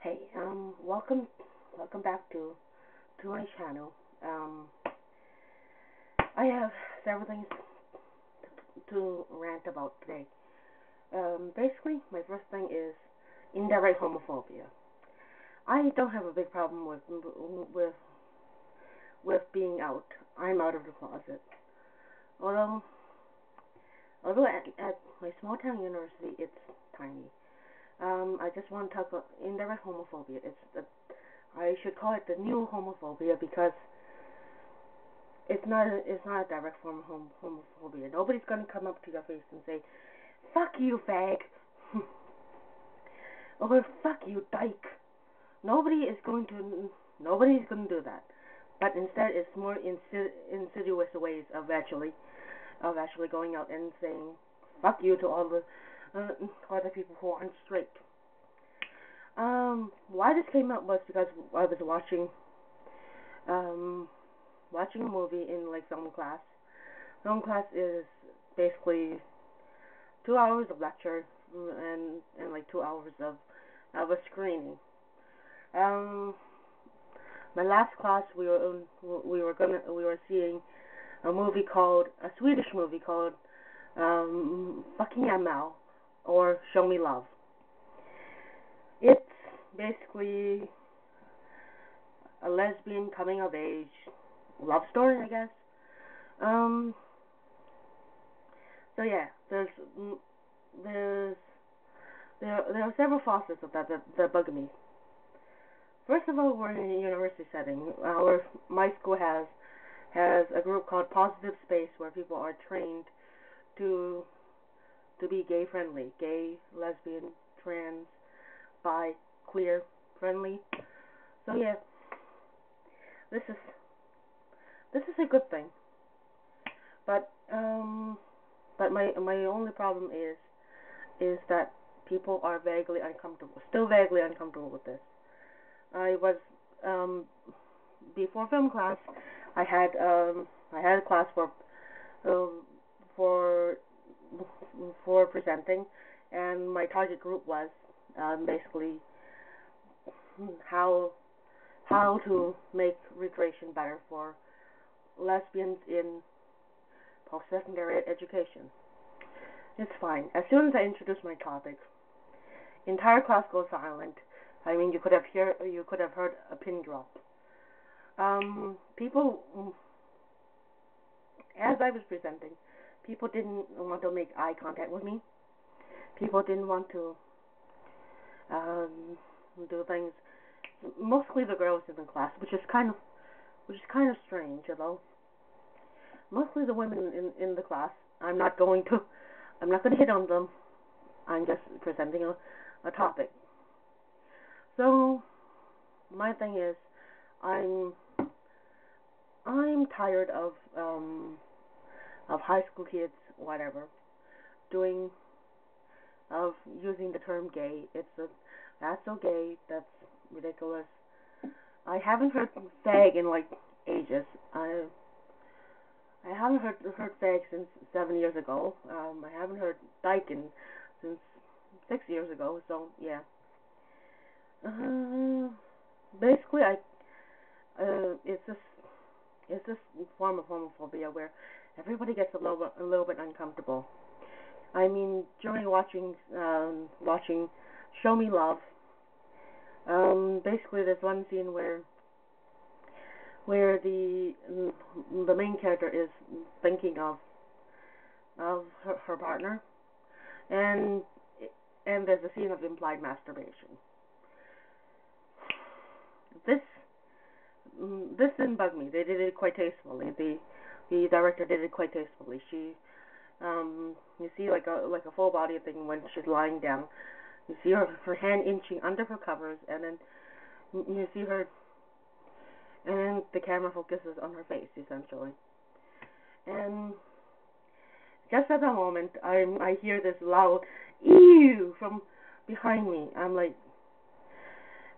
Hey, welcome back to my channel. I have several things to rant about today. Basically, my first thing is indirect homophobia. I don't have a big problem with with being out. I'm out of the closet. Although at my small town university, it's tiny. I just want to talk about indirect homophobia. I should call it the new homophobia because it's not a direct form of homophobia. Nobody's gonna come up to your face and say, "Fuck you, fag," or "Fuck you, dyke." Nobody's going to do that. But instead, it's more insidious ways of actually going out and saying "fuck you" to all the other people who aren't straight. Why this came up was because I was watching a movie in like film class. Film class is basically 2 hours of lecture and like 2 hours of a screening. My last class we were seeing a Swedish movie called Fucking ML or Show Me Love. It's basically a lesbian coming of age love story, I guess. So yeah, there are several facets of that bug me. First of all, we're in a university setting. My school has a group called Positive Space where people are trained to be gay friendly, gay, lesbian, trans, bi, queer friendly. So yeah, this is a good thing. But my only problem is that people are still vaguely uncomfortable with this. I was before film class, I had a class for presenting, and my target group was basically how to make recreation better for lesbians in post-secondary education. It's fine. As soon as I introduce my topic, entire class goes silent. I mean, you could have heard a pin drop. People, as I was presenting, people didn't want to make eye contact with me. People didn't want to do things. Mostly the girls in the class, which is kind of strange, you know. Mostly the women in the class. I'm not going to hit on them. I'm just presenting a topic. So my thing is, I'm tired of high school kids, whatever, using the term gay. That's so gay. That's ridiculous. I haven't heard fag in like ages. I haven't heard fag since 7 years ago. I haven't heard dyke since 6 years ago. So yeah. Basically, it's this form of homophobia where everybody gets a little bit uncomfortable. I mean, during watching Show Me Love, basically there's one scene where the main character is thinking of her partner, and there's a scene of implied masturbation. This didn't bug me. They did it quite tastefully. The director did it quite tastefully. You see like a full body thing when she's lying down. You see her hand inching under her covers, and then you see her, and then the camera focuses on her face essentially. And just at that moment, I hear this loud "ew" from behind me. I'm like,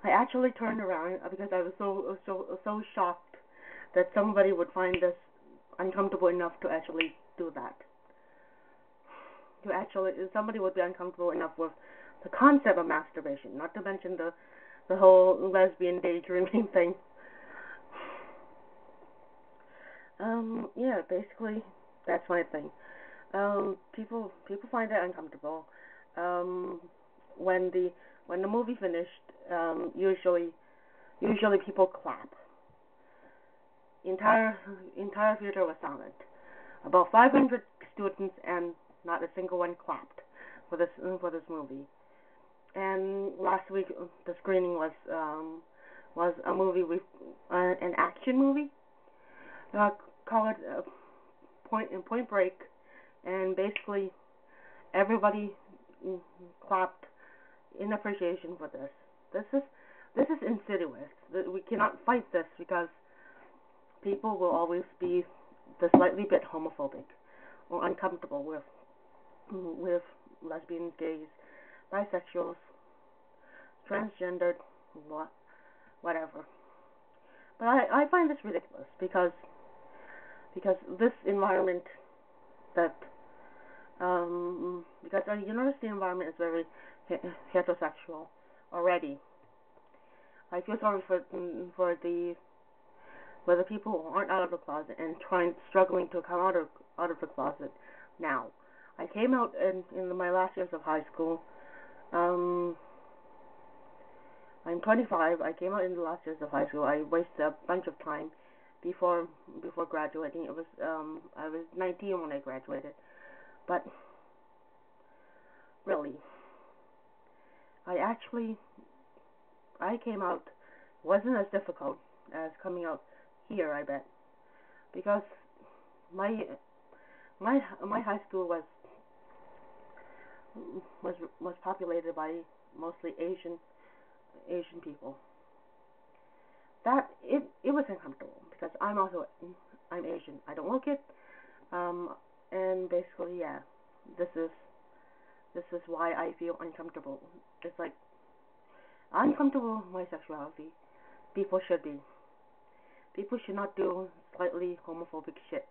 I actually turned around because I was so shocked that somebody would find this uncomfortable enough to actually do that. Somebody would be uncomfortable enough with the concept of masturbation, not to mention the the whole lesbian daydreaming thing. Yeah, basically that's my thing. People find it uncomfortable. Um, when the movie finished, usually people clap. Entire entire theater was silent. About 500 students and not a single one clapped for this movie. And last week the screening was a movie with an action movie uh, called Point Break, and basically everybody clapped in appreciation for this. This is insidious. We cannot fight this because people will always be the slightly bit homophobic or uncomfortable with lesbians, gays, bisexuals, transgendered, whatever. But I find this ridiculous because this environment that because our university environment is very heterosexual already. I feel sorry for the people who aren't out of the closet and struggling to come out of the closet now. I came out in my last years of high school. Um, I'm 25. I came out in the last years of high school. I wasted a bunch of time before graduating. I was 19 when I graduated, but really, I came out wasn't as difficult as coming out here, I bet, because my my high school was populated by mostly Asian people. That it was uncomfortable because I'm Asian. I don't look it. Um, and basically, yeah, this is this is why I feel uncomfortable. It's like I'm comfortable with my sexuality. People should be. People should not do slightly homophobic shit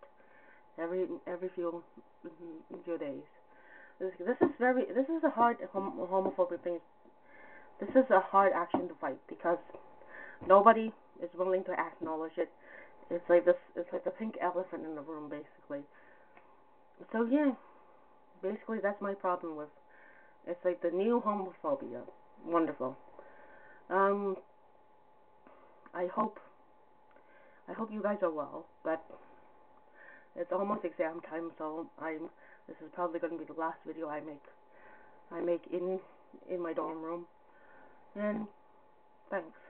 every few days. This is a hard homophobic thing. This is a hard action to fight because nobody is willing to acknowledge it. It's like this. It's like the pink elephant in the room, basically. So yeah, basically that's my problem with. It's like the new homophobia. Wonderful. Um, I hope you guys are well, but it's almost exam time, so this is probably going to be the last video I make in my dorm room. And thanks.